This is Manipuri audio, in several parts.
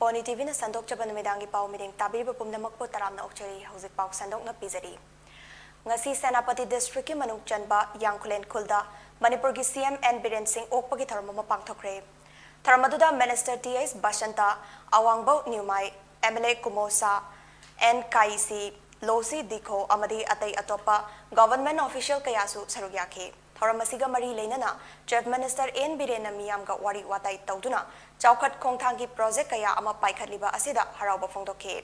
PONYTV na sandok chaban numidangi pau meeting tabiriba pumnamak po taramna okchari hauzik pau sandok na pizari. Ngasi Senapati District ki manung chanba Yangkulen Khulda Manipur ki CM N Biren Singh okpagi tharma mapangthokre. Tharmaduda Minister TS Bashanta Awangbo Newmai MLA Kumosa N KC Losi Dikho amadi atay atopa government official kayasu sarugyake. Thoramasiga mari leinana Chief Minister N Biren na miyamga wari watay tawduna Chaukat Khongthang ki project kaya ama paikhatliba asida harauba phongdokhe.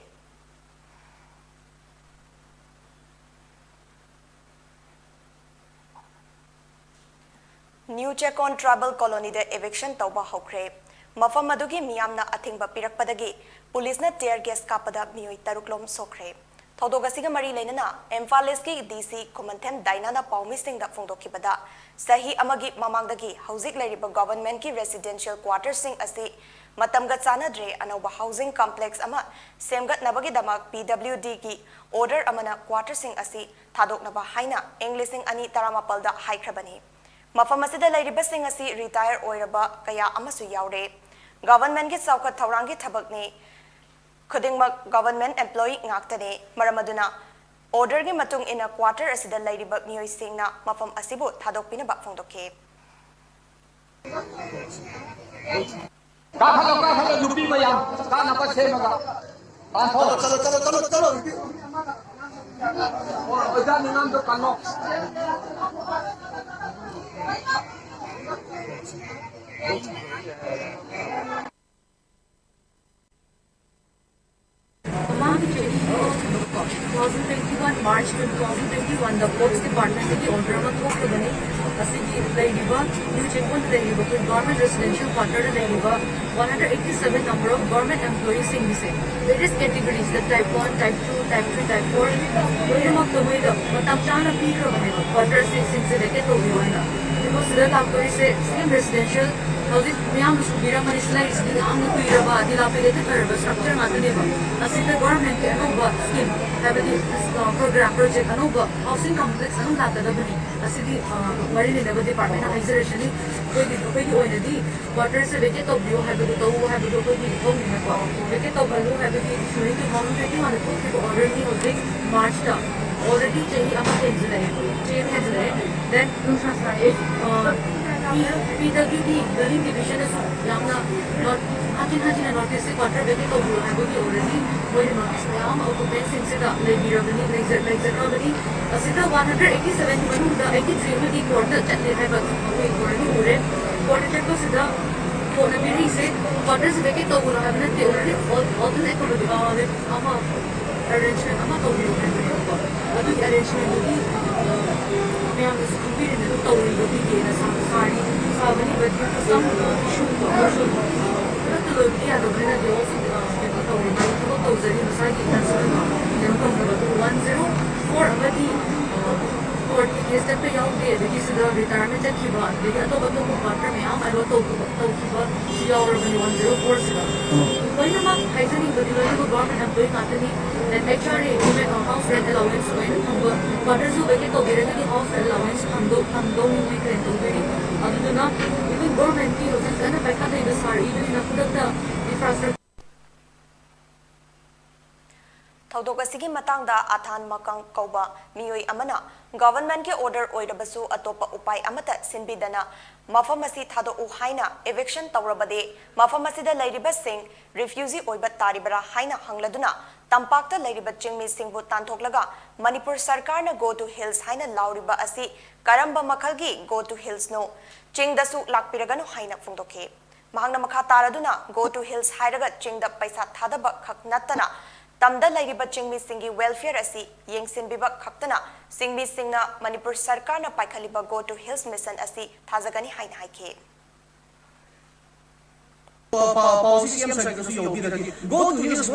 New Chekon Tribal Colony de eviction tauba hokre. Mafam adugi miyamna athingba pirakpadagi police na tear gas kapada miyoi taruklom sokre. Thodogasiga mari leinana Emphalis ki DC Kumantham Dainana Paumi Singh da phongdokhibada sahi amagi mamangdagi hauzik lairiba government ki residential quarters sing asi matamga chanadre anauba housing complex ama semgat nabagi damak PWD ki order amana quarters sing asi thadoknaba haina Englishing ani taramapalda haikrabani. Mafam asida lairiba sing asi retire oiraba kaya amasu yaure. Government ki saukat thaurangi thabakni Khudingmak government employee ngaktane maramaduna order gi matung ina quarter asida lairiba miyoi singna mafam asibu thadokpina ba phongdokhe. Ka lupi mayam ka napa semaga chalo oja ninam do kano March 2021 the Ports Department की order में तो बने असी की लाइबा न्यू चेकपॉइंट लाइबा फिर government residential quarter Laiba 187 number of government employees in this various categories the type 1 type 2 type 3 type 4 वही हम तो वही मतलब चार पी कर बने क्वार्टर से लेके तो भी होना because the लाइब्रेरी से same residential How's Miam Subira Manislides, the Amu Piraba, dilapidated structure, Asita government, Anuba scheme, have a program project, Anuba, housing complex, Anulata, a city marine department, isolation, waters a vacate of you have to go, have to go to the home in the vacate of Balu, have to be showing to home, on the book, already was marched up. Already, chain has then PWD, Building Division is Yamna, not Hajin notice, quarter vacant of you, I will be already going to notice my arm, occupants in Sita, Lady Ravani, Laser Comedy, a Sita 187, the 83 quarter, and they have a way quarter check was Sita, for the very say, quarters vacant of you, have they already alternate to the arrangement, I'm not over you, arrangement will be. May have competed in the story of the game as some sorry, Sabani, but due to some issue, commercial, the other winner, they also get the story. My photos are in the side, that's the 104 but the court is that the young day, which is the retirement at Cuba. They got over the water, may I don't talk about Cuba, 3 hours when 104. When you're not heightening the government employee company, then HRA, house rent allowance, quarters who get to get the house allowance, come don't make it very other than not, even government deals and then back at the SR, even in the infrastructure. Thodokasigi matangda athan makang kauba miyoi amana government ke order oirabasu atopa upai amata sinbidana mafamasi thado u haina eviction tawrabade mafamasi da lairiba sing refugee oiba taribara haina hangladuna tampakta lairiba chingmi singbu tanthoklaga Manipur sarkar na go to hills haina lauriba asi karamba makhalgi go to hills no chingdasu lakpiragano haina phungdokhe mahangna makha taraduna go to hills hairaga chingda paisa thadaba khak natana Tamda lairiba chingmi singi welfare asi yengsin bibak khaktana singmi singna Manipur sarkar na paikhaliba go to hills mission asi thazagani hain haike policy CM sarkar su yobi da go to hills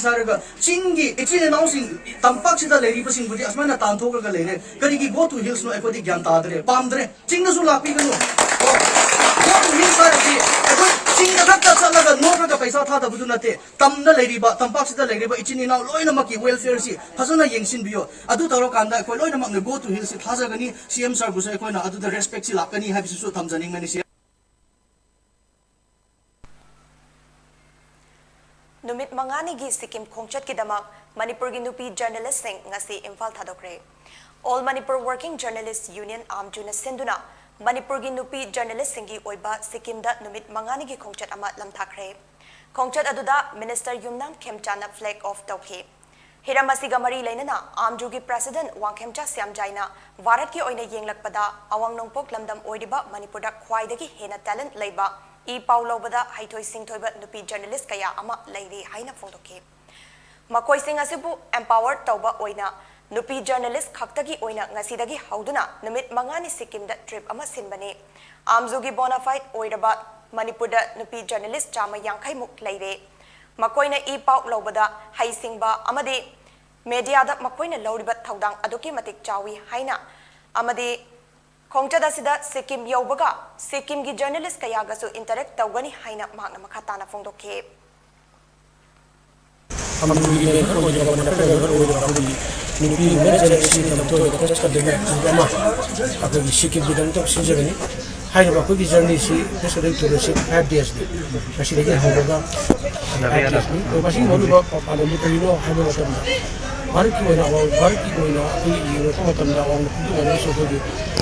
sarga chingi ichine nausing tampak sida lairiba sing budi asmana tanthok ga leire karigi go to hills no ekodi gyan tadre pamdre chingna su lapi ganu go to hills sarga Ching the doctor Salaga, no Paisa Tata Budunate, Tamda Ladiba, Tampasita Ladiba, Ichinina, Loina Maki, welfare, Hazana Yangsin Bio, Adu Tarokanda, Loina Manga go to Hills, Hazagani, CM Sargusa, Adu the respect Silakani, have Su Tamzani, many numit manganigi Sikkim khongchat kidamak Manipur gi nupi journalist sing ngasi Imphal thadokre. All Manipur Working Journalists Union Amjuna Sinduna Manipur gi nupi journalist singi oiba Sikkim da numit manganigi khongchat ama lamthakre. Khongchat aduda Minister Yumnam Khemchana flag off tawki. Hiramasiga mari lainana Amjugi President Wangkhemcha Siamjaina Bharat ki oina yenglakpada awang nongpok lamdam oidiba Manipurda khwaidagi hena talent leiba I Paulobada Haitoi Singtoiba nupi journalist kaya ama leiri haina phongdoke. Makoi sing asibu empowered tauba oina nupi journalist khaktagi oina ngasidagi hauduna numit mangani Sikkim da trip ama sinbani. Amjugi bona fide oiraba Manipurda nupi journalist chama yankai muk leire. Makoina I Paulobada hai singba amadi media da makoina lauriba thaudang aduki matik chawi haina amadi Khongchada sida Sikkim yaubaga Sikkim gi journalist kaya gasu interact tawgani haina magna makhatana phongdoke.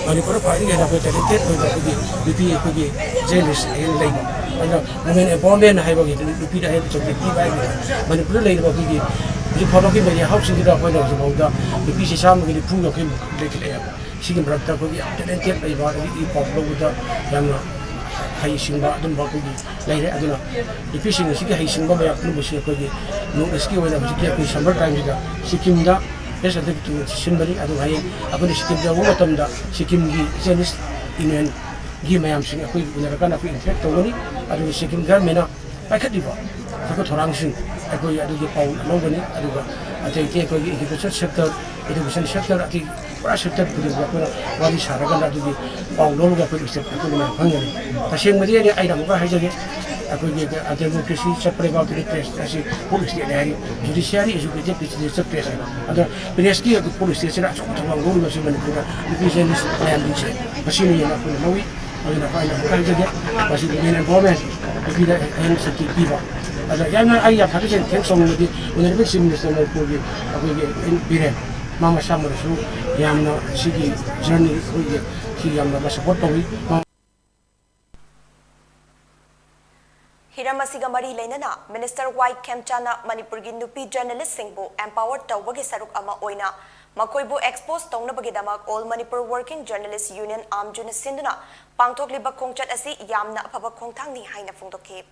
Manipur fighting and a talented with journalists in labor. Women empowerment, I will repeat ahead of the Manipur labor. The following many housing it up when I was about the piece of the pool of him little air. She can brought up with the talented labor with the young Haishimba, the Bakugi, later I don't know. The fishing is Haishimba by a Plubushi, no rescue when I was getting summertime, Sikimda. Yes, I think to somebody I don't know. I'm going to skip the water. Sikkim Zenis in an Gimayam sing a quick with a kind of infect only. I do Sikkim Garmena. I can't give up. I got Ranction. I go to the pound Longoni. I take education sector, education sector. I think Russia to the one is Haragan to the pound longer police. I couldn't Hungary. The same material item of a aku juga ada demokrasi seperti waktu di press, asi polisi dari judiciary juga jadi seperti ada polisi aku polisi saya cukup terbangun masih menentukan business plan ini masih ni aku mau nak final bukan saja masih dengan government tidak hanya seperti pipa ada yang ayah harus yang tersong di universiti minister aku biren mama sama tu yang segi journey segi yang support tahu Hiramasiga mari lainana Minister Y Khemchana Manipur gi nupi journalist singbu empowered tawbagi saruk ama oina makoibu expose tongnabagi damak All Manipur Working Journalists Union Amjuna Sinduna pangthokliba khongchat asi yamna afaba khongthangni haina phongdoke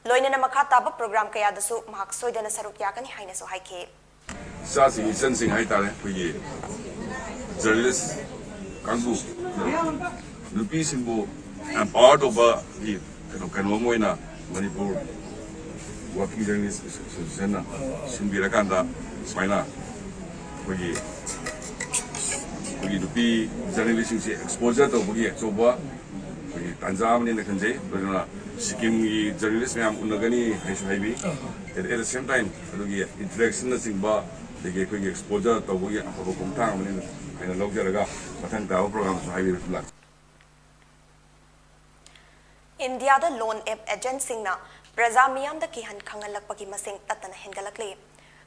loinana makha taba program kaya dasu mahak soidana saruk yakani haina so haike sa sing sensing hai tare phi journalist kangu nupi singbu empowered over the kanmoina Manipur Working Journalists Association Sinbirakanda Smaina Kogi Dupi journalism exposure to Kogi Choba Kogi Tanzam in the country, but Sikkim journalists am Unagani Haibi at the same time Kogi interaction Singba they get Kogi exposure to Kogi Abokong and a Logaraga, but then our programs highly reflect. India da loan app agent singna Praja miyam da kihan khangalakpagi masing tatana hengalakle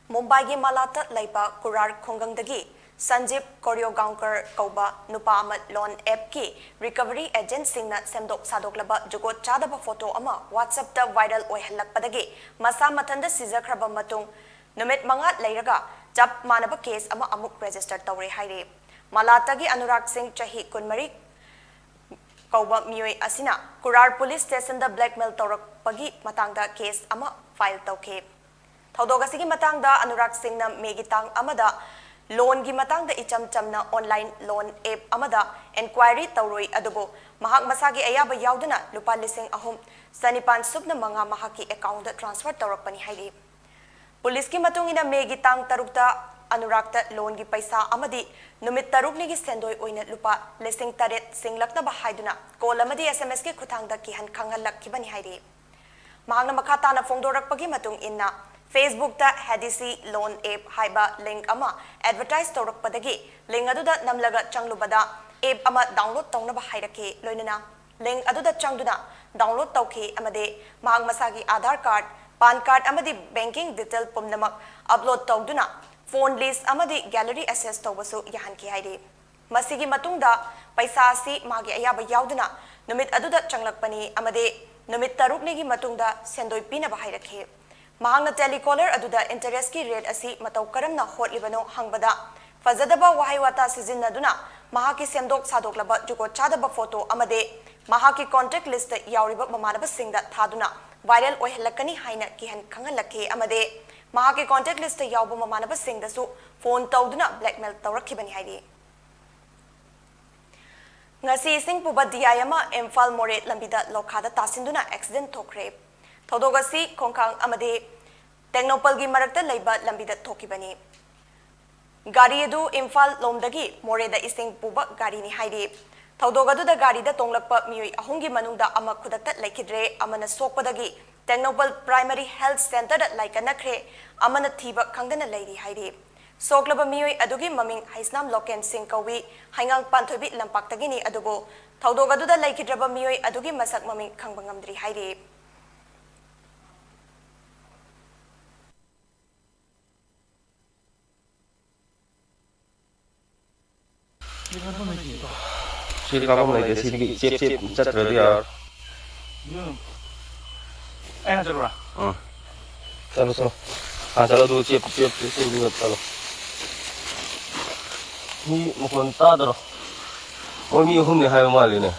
Mumbai gi Malata laipa Kurar Khongang dagi Sanjib Choreographer kauba nupa amat loan app ki recovery agent singna semdok sadoklaba jugot chadaba photo ama WhatsApp da viral oihalakpadagi masa mathanda sizakraba matung numit mangat lairaga jab manaba case ama amuk register tawre haire Malata gi Anurag Singh chahi kunmari Kauba Miyoi Asina, Kurar Police Station da blackmail Torok Pagi Matangda case ama file tauke. Taudogasigi Matangda Anurag Singh na Megitang Amada, loan gi Matangda Icham Chamna online loan app Amada, inquiry Tauroi Adobo, Mahak Masagi Ayaba Yaudana, Lupa Lising Ahum, Sanipan Subna Manga Mahaki account transfer Torok Pani Haidi. Police ki Matungina Megitang Tarukta Anurakta loan gi paisa amadi numit tarukni gi sendoi oina lupa lising taret singlakna ba haiduna call amadi SMS ki khutangda ki han khangalak ki bani hairi mahangna makhata na phongdorakpagi matung inna Facebook ta hadisi loan app haiba link ama advertise torakpadagi link aduda namlaga changlubada app ama download tawna ba hairake loinana link aduda changduna download tawki amade mahang masagi Aadhaar card PAN card amadi banking detail pumnamak upload tawduna phone list amadi gallery access tawbasu yahanki haidi masigi matungda paisa si magi ayaba yauduna numit aduda changlakpani amade numit taruknigi matungda sendoi pina bahairakhe mahangna telecaller aduda interest ki rate asi matau karamna hotlibano hangbada fazadaba wahaywata sijinnaduna mahaki semdok sadoklaba jugo chadaba photo amade mahaki contact list yauriba mamanaba singda thaduna viral oihalakani haina kihan khangalakhe amade mahaki contact list yauba mamanaba singdasu phone tawduna blackmail tawrakhibani haidi ngasi sing puba diayama Imphal More lambida lokhada tasinduna accident thokre thodogasi khongkhang amade Technopal gi marakta leiba lambida thokibani gari edu Imphal lomdagi More da ising puba gari ni haidi thodogadu da gari da tonglakpa miyoi ahungi manungda ama khudakta laikidre amana sokpadagi Technopal Primary Health Center da laikanakre amana thiba khangdana leiri haidi soklaba miyoi adugi maming haisnam loken sing kawi haingang panthobi lampaktagini adubo thodogadu da laikidraba miyoi adugi masak maming khangbangamdri haidi Sini kamu mulai dari sini siap-siap cat berarti ya. Enak terus. Terus. Kalau tuh siap-siap itu juga kalau. Ini mau kontak terus. Mau mi hum nih hayo mal ini.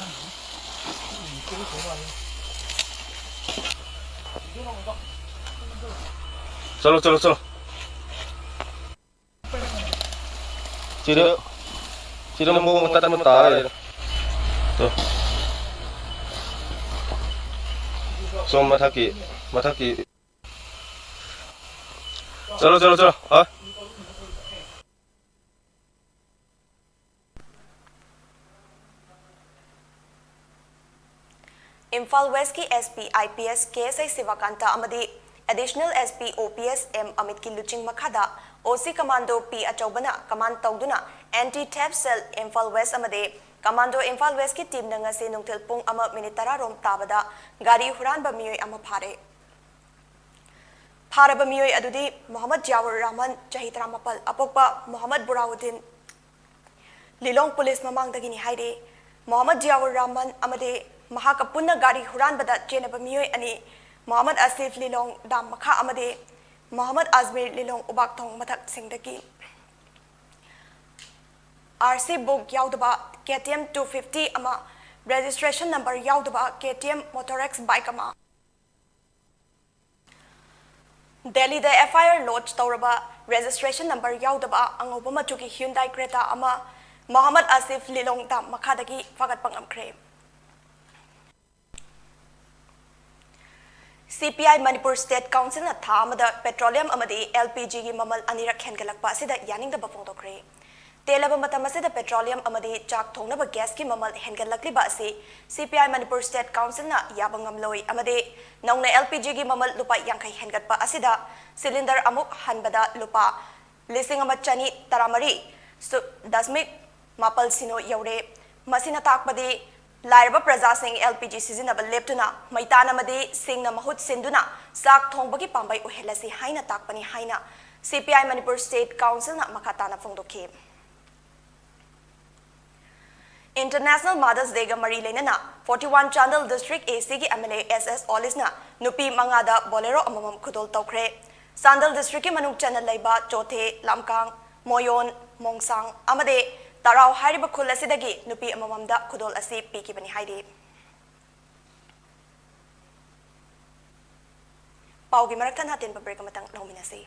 Chalo. Sino mo tayo. Tuh. So mataki. Chalo. Ha? Imphal West ki SP IPS KSI Sivakanta amadi additional SP OPS M Amit ki luching makhada OC Commando P Achobana command tawduna anti-theft cell Imphal West amade Commando Imphal West ki team na ngasi nungthil pung ama minute 10 rom tabada gari huranba miyoi ama pharaba miyoi adudi Muhammad Jawar Rahman chahi 34 apokpa Muhammad Burauddin Lilong police mamangdagi ni haide Muhammad Jawar Rahman amade Mahakapunna gari huranbada chenaba miyoi ani Muhammad Asif Lilong dam makha amade Muhammad Azmir Lilong Ubaktong mathak singdagi RC book yaudaba KTM 250 ama registration number yaudaba KTM Motorex bike ama Delhi the FIR lodge tawraba registration number yaudaba angoba machuki Hyundai Creta ama Muhammad Asif Lilong dam makhadagi fagat pangamkre CPI Manipur State Council na thamada petroleum amadi LPG gi mamal anirak hengalakpa asida yaning da bafongdokre telaba matam asida petroleum amadi chak thongnaba gas ki mamal hengalakli ba asi CPI Manipur State Council na yabangam loi amadi nongna LPG gi mamal lupa yangkai hengatpa asida cylinder amuk hanbada lupa lising ama chani taramari dasmik mapal sino yaure masina takpadi Lairaba Praja Singh LPG sizinaba leptuna maitana madi singna mahut sinduna sak thongbagi pambai uhelasi haina takpani haina CPI Manipur State Council na makatana phongdokhe International Mothers Day ga mari leinana 41 Chandal District AC gi MLA SS Olisna nupi mangada bolero amamam khudol tawkhre Sandal District ki manung channel laiba chothe lamkang moyon mongsang amade Tarau hariba khul asidagi nupi amamamda khudol asi pikibani haidi Paugi maraktan hatin pa break matang nauminasi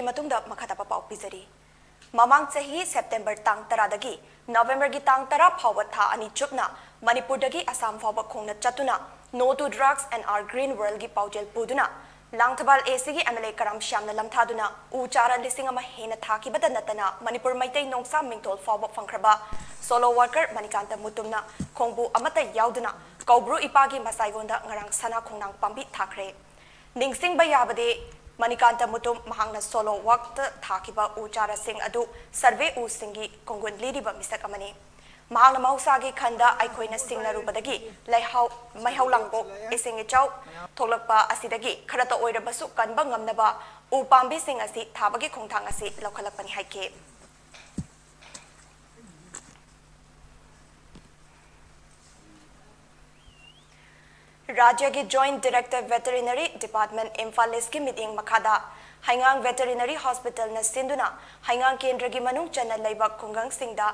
matungda makhatapa pau pizari. Mamang chahi September tang taradagi November gi tang tara phawa tha ani chupna Manipur dagi Assam phawa khongna chatuna No to Drugs and Our Green World gi paujel puduna Langthabal AC gi MLA Karam Shamna lamthaduna uchara lising ama hena thaki bada natana Manipur maitai nongsa mingtol phawa phangkraba solo worker Manikanta Mutumna khongbu amata yauduna kaubru ipagi masaigonda ngarang sana khongnang pambi thakre ningsing bayabade Manikanta Mutum mahangna solo work thakiba uchara sing adu survey u singi kongun lidiba misak amani mahangna mausagi khanda aikoina singna rubadagi laihau maihau langbo ising chau tholakpa asidagi kharata oirabasu kanba ngamnaba u pambi sing asi thabagi khongthang asi lokhalakpani haike Rajya ki Joint Director Veterinary Department Imphalis ki meeting makada Haingang Veterinary Hospital na sinduna Haingang Kendra gi manung chana leiba khungang singda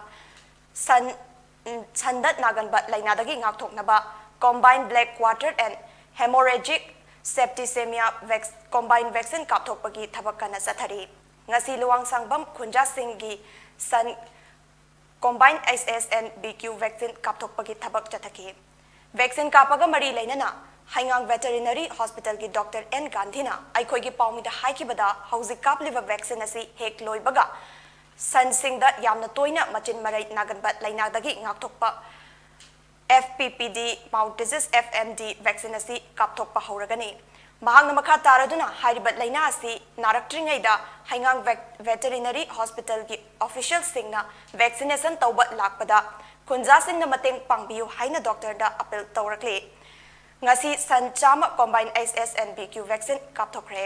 sandat naganba lainadagi ngakthoknaba combined black water and hemorrhagic septicemia combined vaccine kapthokpagi thabak kana sathari ngasi luwang sangbam khunja singgi san combined SS and BQ vaccine kapthokpagi thabak chathaki vaccine kapaga mari lainana Haingang Veterinary Hospital ki Dr. N. Gandhina aikoi gi paumida haikibada hausi kapliba vaccine asi hek loibaga sansingda yamna toina machin marai naganbat lainadagi ngakthokpa FPPD mouth disease FMD vaccine asi kapthokpa hauragani mahangna makha taraduna haribat laina asi naraktringaida Haingang Veterinary Hospital ki official singna vaccination tawba lakpada kunja singna mateng pangbiu haina doctor da appeal tawrakle ngasi sanchama combined SS and BQ vaccine kapthokre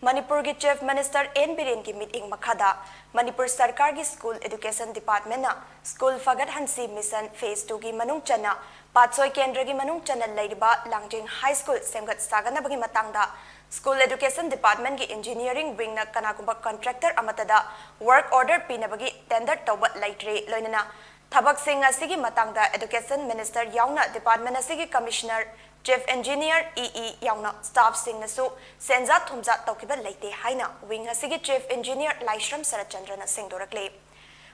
Manipur ki Chief Minister N. Biren ki meeting makhada Manipur Sarkar ki School Education Department na School Fagat Hansi Mission Phase 2 ki manung chana Patsoi Kendra ki manung chana leiriba Langjing High School semgat sagana bagi matangda School Education Department ki Engineering Wing na kanagumba contractor amatada work order pinabagi tender tawba laitre loinana Thabak sing asigi matangda Education Minister yauna Department asigi Commissioner Chief Engineer EE yauna staff sing nasu senza thumza tawkiba leite haina wing asigi Chief Engineer Laishram Sarachandra na singdorakle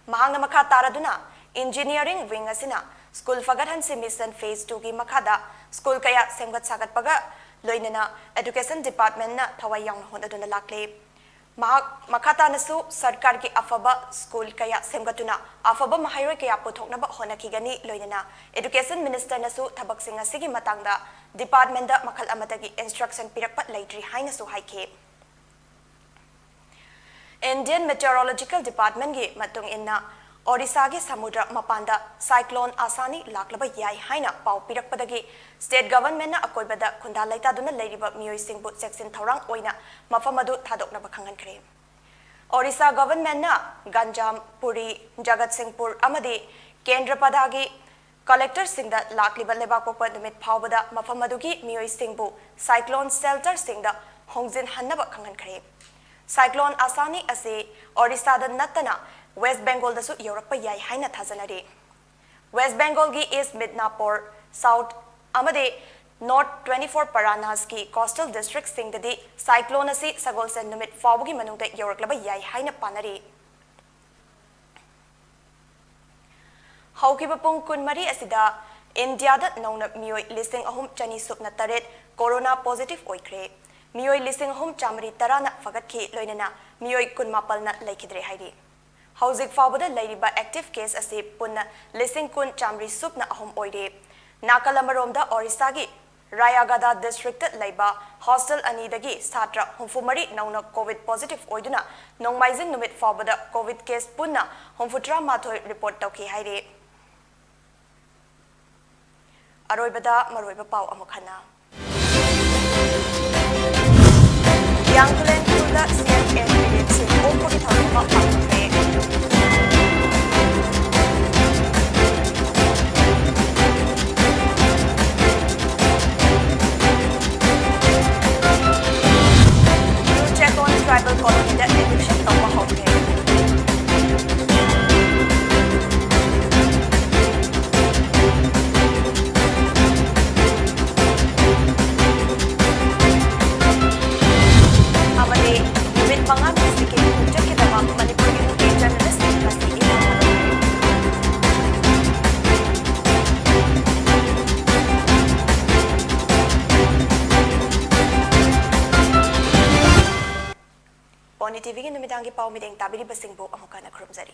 mahangna makha taraduna Engineering Wing asina School Fagathan Mission Phase 2 ki makhada school kaya semgat sagat paga loinana Education Department na thawai yauna honaduna lakle Makata nasu sarkar ki afaba school kaya semgatuna afaba mahairoi kaya puthoknaba honakigani loinana Education Minister nasu thabak sing asigi matangda department da makhal amatagi instruction pirakpa laitri haina su haike Indian Meteorological Department gi matung inna Odisha gi samudra mapanda cyclone asani laklaba yai haina pau pirakpadagi state government na akoibada khunda laita duna leiriba mioi singbu section thorang oina mafamadu thadokna bakhangan kre Odisha government na Ganjam Puri Jagat Singhpur amadi Kendra padagi collector singda lakliba lebak popa numit phawbada mafamadu gi mioi singbu cyclone shelter singda hongjin hannaba khangan kre cyclone asani ase Odisha da natana West Bengal da su Europe yai haina thajanari West Bengal gi East Midnapore South amade North 24 Paranas ki coastal district singdadi cyclone asi sagolsen numit fawgi manungda Europe yai haina panari Haukiba pung kunmari asida India da nauna mioi listing ahum chani supna taret corona positive oikre mioi listing ahum chamri tarana fagatki loinana mioi kunmapal na laikidre hairi Hauzik fawbada lairiba active case ase punna listing kun chamri supna ahum oire Nakalamaromda Orissa gi Rayagada district laiba hostel anidagi satra humfumari nauna covid positive oiduna nongmaijing numit fawbada covid case punna humfutra mathoi report tawki haire Aroibada maroiba pau amukhana Yanglen Kuda CNN Minutes Opuri Thama Pangre check on tribal colony that eviction of a home. PONYTV ꯅꯨꯃꯤꯗꯥꯡꯒꯤ ꯄꯥꯎ ꯃꯤꯠꯌꯦꯡ ꯇꯥꯕꯤꯔꯤꯕꯁꯤꯡꯕꯨ ꯑꯃꯨꯛꯀ ꯈꯨꯔꯨꯝꯖꯔꯤ